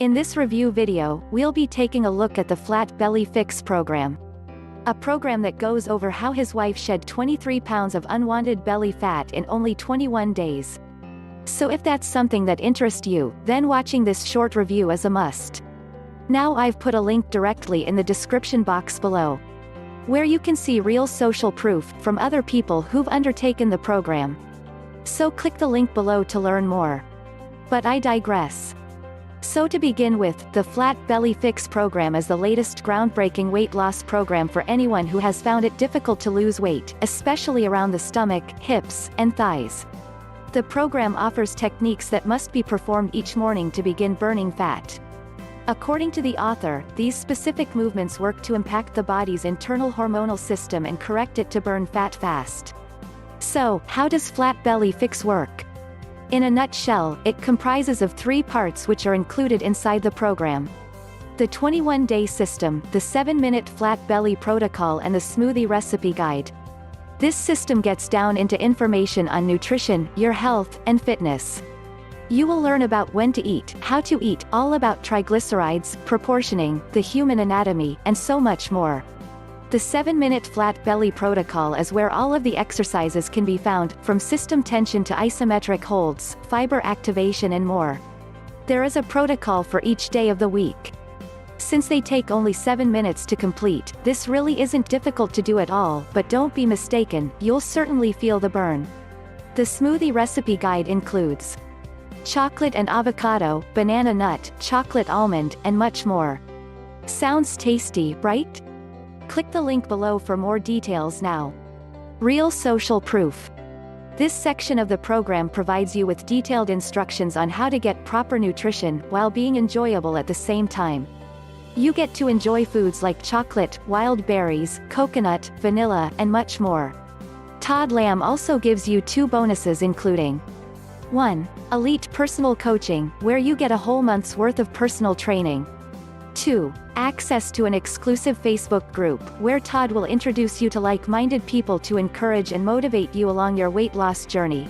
In this review video, we'll be taking a look at the Flat Belly Fix program. A program that goes over how his wife shed 23 pounds of unwanted belly fat in only 21 days. So if that's something that interests you, then watching this short review is a must. Now I've put a link directly in the description box below, where you can see real social proof from other people who've undertaken the program. So click the link below to learn more. But I digress. So to begin with, the Flat Belly Fix program is the latest groundbreaking weight loss program for anyone who has found it difficult to lose weight, especially around the stomach, hips, and thighs. The program offers techniques that must be performed each morning to begin burning fat. According to the author, these specific movements work to impact the body's internal hormonal system and correct it to burn fat fast. So, how does Flat Belly Fix work? In a nutshell, it comprises of 3 parts which are included inside the program: the 21-day system, the 7-minute flat belly protocol, and the smoothie recipe guide. This system gets down into information on nutrition, your health, and fitness. You will learn about when to eat, how to eat, all about triglycerides, proportioning, the human anatomy, and so much more. The 7-minute flat belly protocol is where all of the exercises can be found, from system tension to isometric holds, fiber activation and more. There is a protocol for each day of the week. Since they take only 7 minutes to complete, this really isn't difficult to do at all, but don't be mistaken, you'll certainly feel the burn. The smoothie recipe guide includes chocolate and avocado, banana nut, chocolate almond, and much more. Sounds tasty, right? Click the link below for more details now. Real social proof. This section of the program provides you with detailed instructions on how to get proper nutrition while being enjoyable at the same time. You get to enjoy foods like chocolate, wild berries, coconut, vanilla, and much more. Todd Lamb also gives you 2 bonuses including 1. Elite personal coaching, where you get a whole month's worth of personal training. 2. Access to an exclusive Facebook group, where Todd will introduce you to like-minded people to encourage and motivate you along your weight loss journey.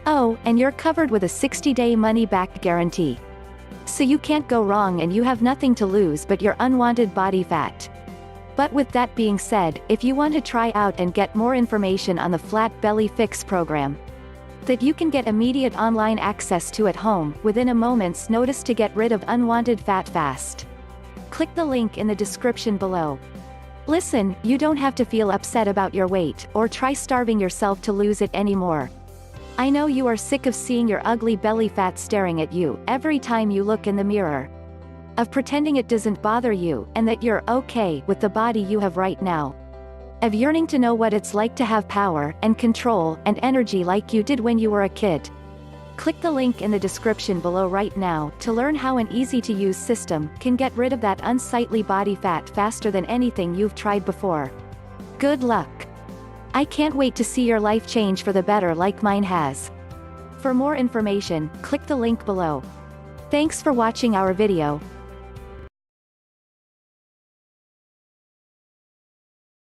Oh, and you're covered with a 60-day money-back guarantee. So you can't go wrong and you have nothing to lose but your unwanted body fat. But with that being said, if you want to try out and get more information on the Flat Belly Fix program, that you can get immediate online access to at home, within a moment's notice to get rid of unwanted fat fast, click the link in the description below. Listen, you don't have to feel upset about your weight, or try starving yourself to lose it anymore. I know you are sick of seeing your ugly belly fat staring at you every time you look in the mirror, of pretending it doesn't bother you, and that you're okay with the body you have right now, of yearning to know what it's like to have power, and control, and energy like you did when you were a kid. Click the link in the description below right now to learn how an easy-to-use system can get rid of that unsightly body fat faster than anything you've tried before. Good luck! I can't wait to see your life change for the better like mine has. For more information, click the link below. Thanks for watching our video.